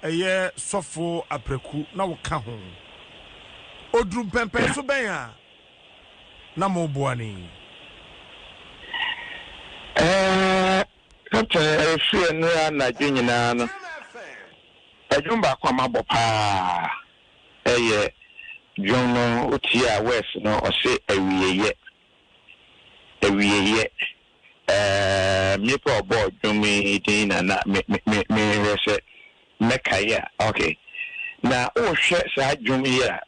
eye sofo Apraku na wo ka ho odru pempen so ben a na mo boani kapten free no na dwunyina no adwumba kwa mabọ pa eye dwuno otia west no ose awiyeye me for board dwumi din na me rese mekaya okay na o hwe sa dwumi ya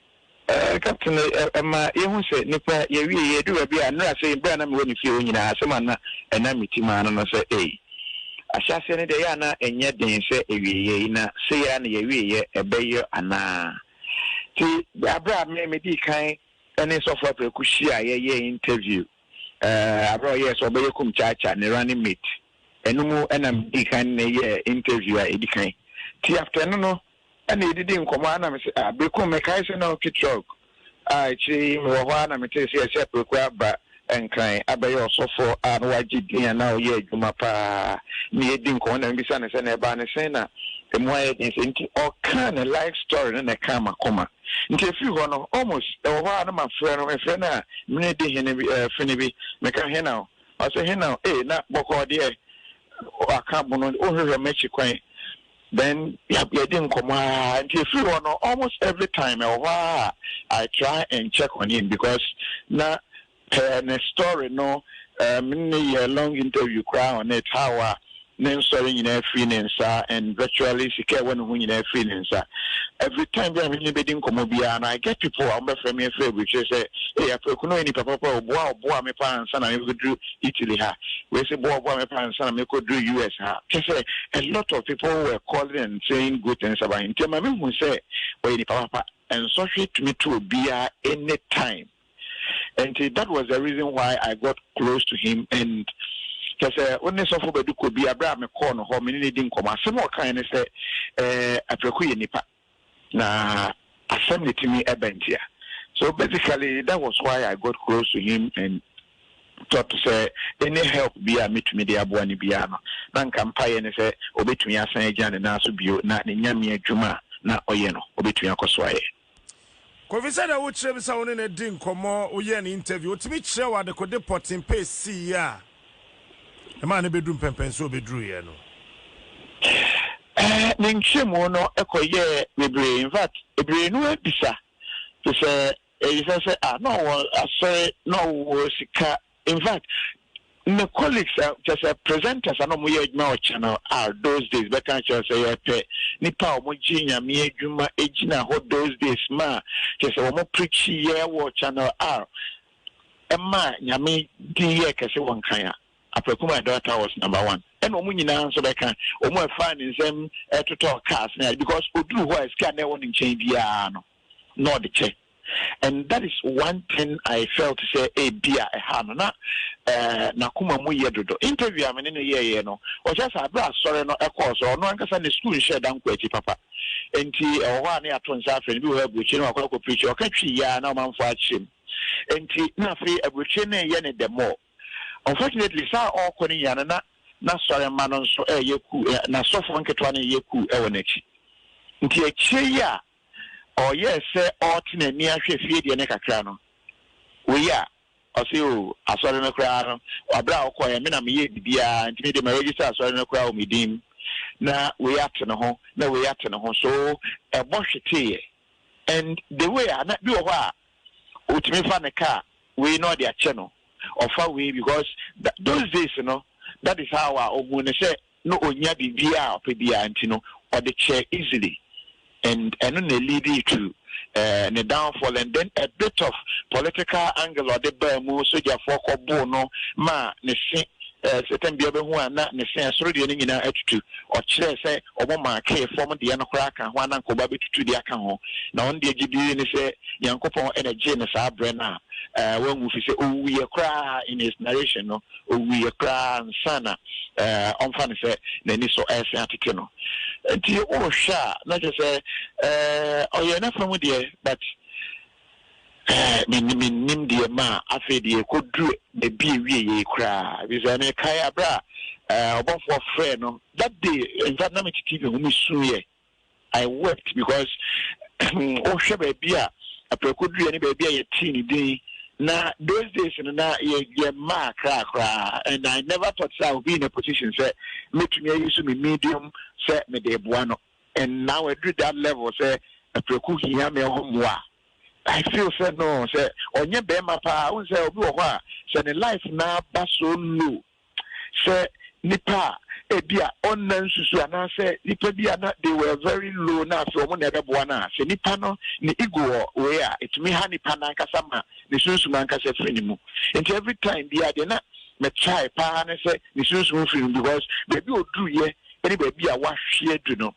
captain ma yehu se nipa ye wiye do bia na se bra na me woni fie onyina asema na na mitima no se ahyase ne de ya na enye den se ewiye na se ya na ye wiye ebeyo ana ti abra me di kan ene so for Apraku hia ye interview abro yes obeye kum chacha ne running mate enumu enam di kan ne ye interview a edi kan ti after no ana edidi nkomo ana me se abekum me kai se na okitrok chi me wo ana me te se Apraku aba enkran abaye osofo ana wagidi na oye adwuma pa me edi nkomo na mbisa ne se na eba ne se na emoye din se nti o kan a life story na kama koma nti efi ho no almost ho ana ma frɛ no frɛ na me de hene fini bi me ka hena o say hena na boko de aka bono o hwehwɛ mechi kwan then ya din koma nti efi ho no almost every time I try and check on him because na the story no me a long interview crowd on it how name story in freenensa and virtually secure when in freenensa every time I'm in bedding comobia and I get people I'm from me which is say hey Apraku no any papa boa me pants and I go do Italy ha we say boa me pants and I go do US ha just say a lot of people were calling and saying good things about him tell me who say well the papa and so she to me to be any time and that was the reason why I got close to him and because only so for bedu could be Abraham me call no home ni din koma some more kind say Apraku ye nipa na assembly to me ebentia so basically that was why I got close to him and thought to say any help be a meet me the abuani biano na nkampa ne say obetumi asan agya na so bio na ne nyame adwuma na oye no obetumi akoso aye KOFI said I would share sa woni na din komo oye na interview otimi kire wa de kode potin pay see ya the man bedroom pempen so bedru ye no ninchemo no ekoye bebre in fact bebre no ebisa to say say no sorry no sika in fact my colleagues just presenters and mo ye adwuma o channel are those days but can just say nipa o mo ginya me adwuma ejina ho those days ma just o mo preach ye wo channel are emma nyame di ye kase won kan Apraku my daughter was number 1 and omu nyina so be kan omu fan nsem to talk cars because odu ho iska na won nchen bia no the check and that is one thing I felt to say bia no na kuma mu ye dodo interview am ne ye no o just abra sorry no e course no ankasa na school share dan kwachi papa enti o ho na ato nsa afre bi ho abuchi no akwa preach o ka twi ya na manfo achim enti na free abuchi na ye ne demo unfortunately sa all koni yana na sorry man so yeku na sofo nketwa na yeku e wonachi nti echi ya o yes say otina ni ahwe fie de ne kakra no we ya o say o asori no kra no abra okoye me na me ye bibia nti me de me register asori no kra o medim na we ate no ho na we ate no ho so e bo hwete and the way na bi o ho a otimi fa ne car we know their channel of our way because those days that is how our own say no onya bibia opebia antino or the chair easily and only lead to the downfall and then a bit of political angle or the bermu so ja for kobo no ma ne se certain bi obehu ana ne se asoro de ni nyina atutu o kire se obo ma ka form de no kra kan ho ana nkoba betutu de aka ho na on de gibi ni se yankopon energy ne sa brena when we say oh we cry in his narration no oh we cry sana on fan say na ni so ese atike no enti o sha na je say oh ye na from there but nim de ma afi de kodru de bi wie ye kra bi say na kai abra obofo frɛ no that day in fact na me TV hu me suye I wept because oh she baby Apraku dua ni baby a teen day. Now those days na ye ma cra and I never thought I would be in a position say make me use me medium say me de buano and now I do that level say Apraku hiya me homewa. I feel say no say onye be ma pa won say obi wo ho say the life na ba so low say nipa ebia onnan susu ana say nipa bia na they were very low na so mo na beboa na say nipa no ni ego we a etumi ha nipa na nkasa ma ni sunsu man nkasa free mu and every time bia de na me try pa na say ni sunsu free because baby oduru ye any baby a wa hwe adu no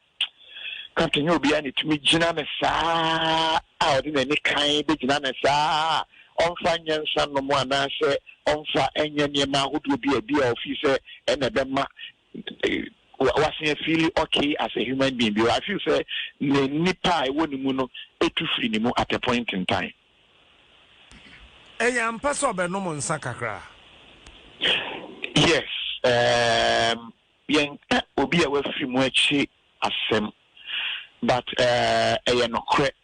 continue obi a ni tumi gina na saa a odi na ni kan be gina na saa onfa nyansa no mo ana say onfa enye niema hodo bi a office and na be ma was feeling okay as a human being. I feel say nipa I won no etu free ni mu at a point in time. Am paso be no mon sakakra. Yes. Yen obi a we free mu achi asem. But no correct.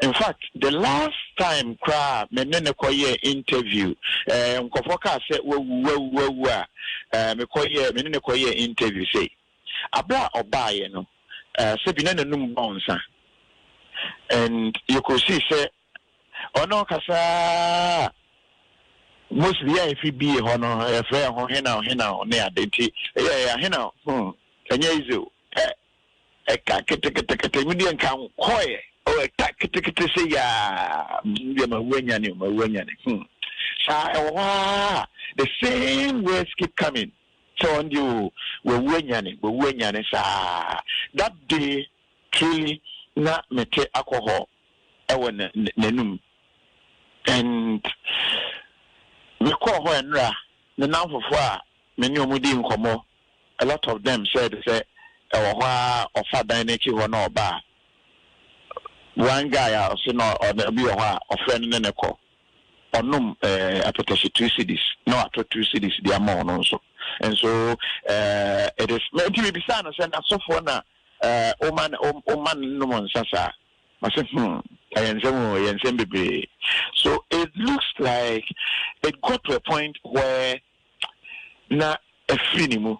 In fact, the last time cry me nene koye interview nkofoka say me nene koye interview say abra obaye no say bi nene num bonsa and you could see say ono kasa most be if be ho no e fe ho hena ne adenti hena anya izo e ka kete mi dia kan koye oh kete say ya ma wenya ne the same words keep coming so on you we wenya ne sa that day truly na mete alcohol e won nanum and we call ho enra the now for a many omudi nkomo a lot of them said say e wo ho ofa dan na chi ho na oba one guy also no or be a friend in the call or no application 2 cities no at 2 cities the amount also and so it is maybe be sana send so for na oman no mon sasa I said so it looks like it got to a point where na a finimu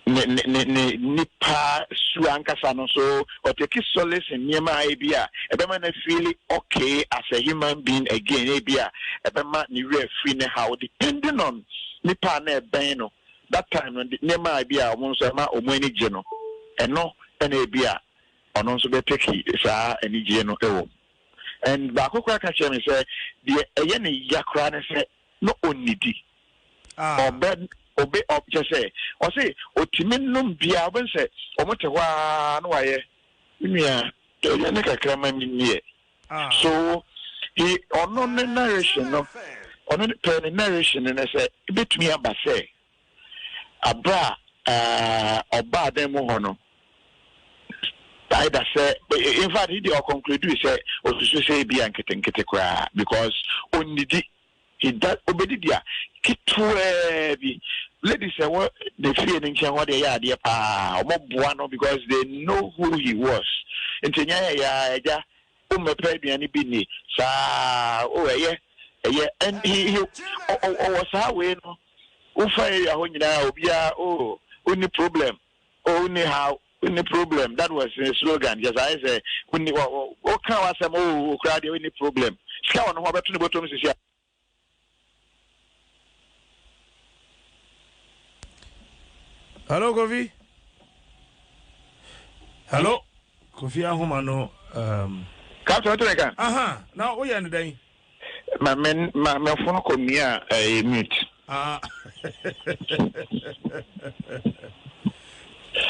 nipa suanka sano so or take solace in niema ebia ebema na feel okay as a human being again ebia ebema ni re free ne how depending on nipa na ben no that time niema ebia omo so ma omo ani je no eno na ebia ono so be take sa ani je no ewo and ba kokora ka chere me say the eye ne yakra ne say no onidi obe just say or say otiminum bia oben say omote hwa no waye nua ya ne kakra ma minnie so he ono narration no ono the narration ne say betumi aba say abra oba dem ho no either say in fact he dey conclude say osusu say bia nkete kwa because onidi he that obedi dia kitwe bi ladies say what they fear nchen what they ya dia pa omoboa no because they know who he was ntenya ya eja umepe biani bi ni sa o eye and he was how we no ufa ya ho nyina obia only problem only how any problem that was the slogan yes I say when o kan wa say o crowd any problem ska won ho beto ne bottom sisia. Hello, Kofi. Hello. Kofi Adomah no. Captain Otoneka. Now we are in the day. My phone call me a mute.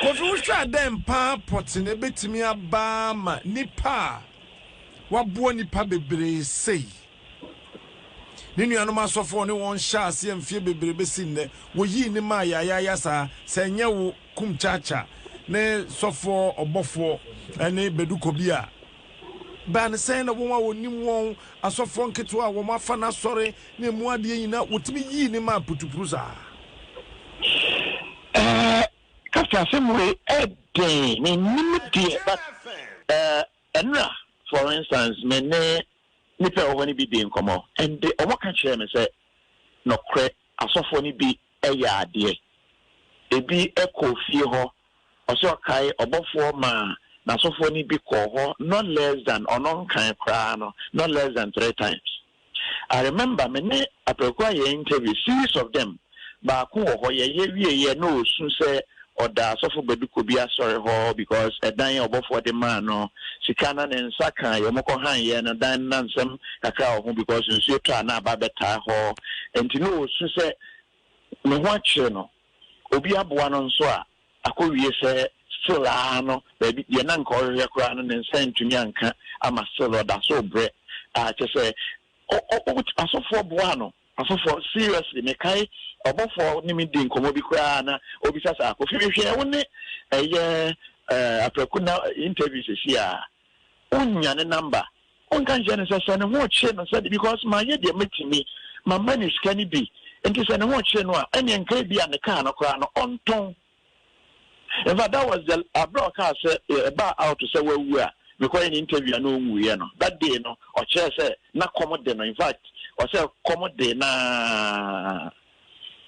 Kofi we try them pa potin e betimi aba ma nipa. Wabo nipa bebre sei. Ni nuanom asofo ne won sha ase amfie bebrebe sin ne wo yi ni ma ya sa senye wo kumchacha ne sofo obofo ene beduko bia ba ne sen na won wonim won asofo nketo a wo mafa na sore ne mu ade nyina wotimi yi ni ma putupuru sa Kasimwe Eddie, me nimity, but Enra, for instance, me ne nipa when be doing come on, and the Omaka chairman said, no cre, a sophony be a yardie. They be a KOFI ho, or so kai, or before ma, na sophony be call not less than or non kind crano, not less than 3 times. I remember me ne Apraku interview series of them. Baku ho ye no soon say or da so for bedu be sorry ho because a dying above for the man no sikana and saka yomoko han ye na dan nansem kakra ho because you try na ba beta ho and no soon say me watch no obi aboa no nso a akowie say still no baby ye na nko hwe kra no nsa ntumi anka ama still da so bre say asofo boa no asofo seriously me kai obofo nimi din komo bi kra na obi sasa ko hwehwe wo ne Apraku na interview se a unya ne number on kan je ne sasa ne ho che no said because my ye de metimi my money is can be enti se ne ho che no a ene nka bi a ne ka no kra no onton if that was the broadcast about out to say we are because an interview no we no that day no or chair say na commode no in fact or say commode na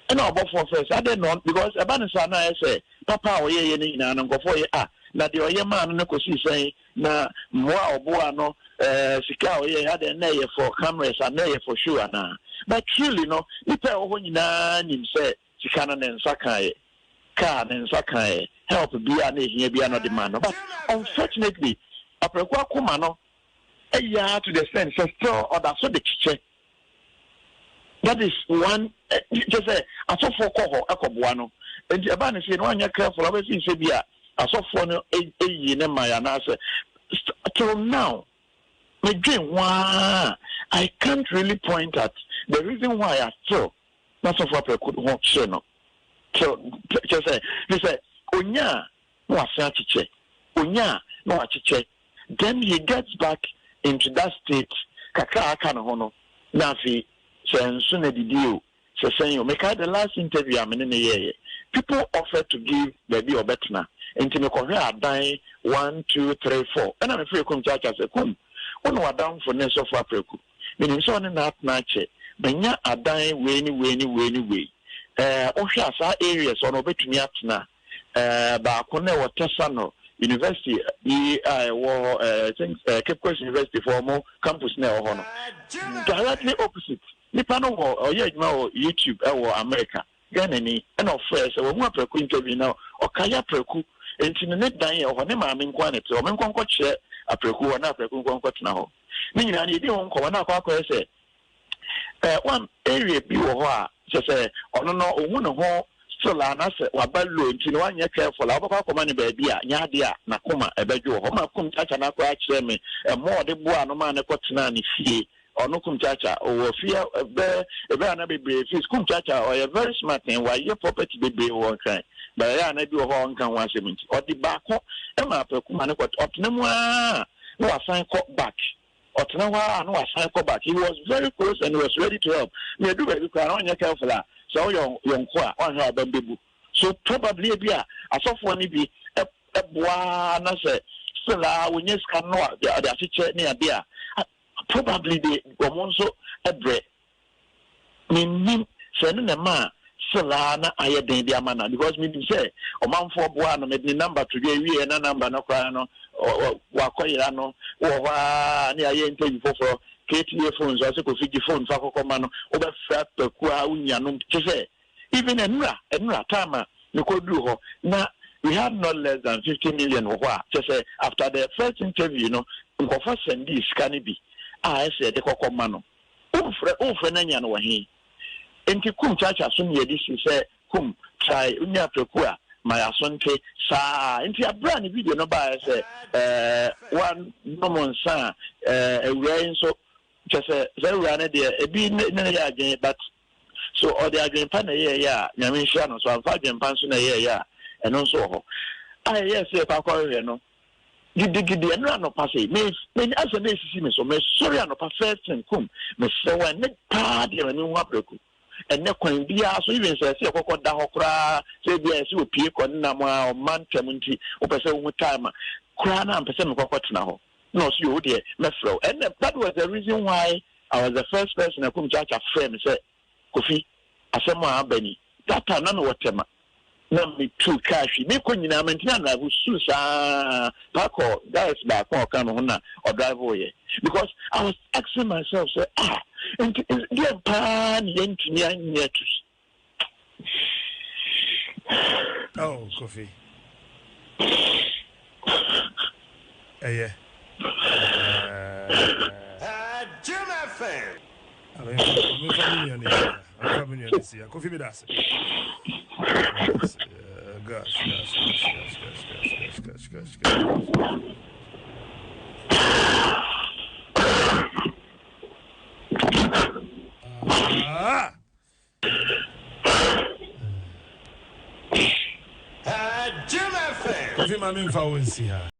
and about for first I don't know because about na say papa o ye ni na go for ye na de oye man no ko si say na moa oboa no sika o ye had na ye for cameras and na ye for sure na but truly no nipa o ho nyina nim say sika na nsa kan car and saka help be an here be another man but unfortunately Apraku akoma no to the sense still or that so the chiche that is one just say asofo ko akoboa no enti aba na say no anya careful aba say bia asofo no eyi ne maya na say till now me dream I can't really point at the reason why I still not of Apraku ho share no so just say onya no afa chiche onya no achiche then he gets back into that state kakra aka no hono na fi senso na didio se senyo make the last interview am ne ye people offer to give baby obetna enti me ko hwe adan 1 2 3 4 and me free come church say come ono adan for ne so for Apraku meaning so ne na che benya adan we ni ohwe asa areas ono betumi atena ba ko na wotesa no university Cape Coast University for more campus na ho no directly opposite nipa no or YouTube or America Ghana ni and of first we want Apraku interview now or kaya Apraku enti ne dan ye ho ne ma me nkwa ne te o me nkwa che Apraku na Apraku nkwa tena ho ni nyina ne di ho nkwa na akwa say one area bi wo ho a say ono no ohu ne ho still anase wabalo nti no anya careful abakwa koma ne ba bi a nya de a na koma ebedwo ho ma kum chacha na kwa kire me mo de bo ano ma ne kotena ne fie ono kum chacha o fie ebe ana bebre fie kum chacha o ye very smart and why your property bebre wo kan ba ya na bi ho nkan wa seminti o di ba ko e ma Apraku ma ne kot otnemu a no asan ko back otnewa no asan ko back he was very close and he was ready to help me do be kwa no anya careful so yonko a on ha bambebu so probably be a asofo ni bi eboa na se sila wonye ska no de achiche ne ade a probably the omonso ebre min se ne ma sila na ayeden dia mana because me say omanfo boa no me the number to we na number no kwa no wakoyira no wo wa ne aye interview for KTF phones also ko figi phone fa kokoma no oba fra Apraku a unya no tse even enra time ne ko du ho na we had not less than 50 million ho tse after the first interview no nkofa send this can be I said the kokoma no ofre na nya no wa hin enti kum chacha so ne yedi say kum try unya Apraku a my asonte sa enti abra ne video no ba say one no sa we so just very run there a be again but so or the again pan yeah nyame hia no so am fa gen pan so na yeah and also ho yes e pa kwa no gidi no no pass me as a me sisi me so me sorry no pa first thing come me say when ne pa de me hu Apraku ene kwan bia so even say ekokọ da ho kra say bia say opie kon na ma man tem nti opese wo time kra na mpese me kokọ tena ho no so you dey me flow and that was the reason why I was the first person I come church friend say Kofi asema abani that time na no whatever na me too cash me ko nyina mentina na go susa pako guys back on kan ho na or drive away because I was asking myself say and the pan yentini anyetus oh Kofi yeah Jim FM I'm familiar this year Kofi Bidas gosh. Jim FM. Kofi Mami mfa wonsi ha.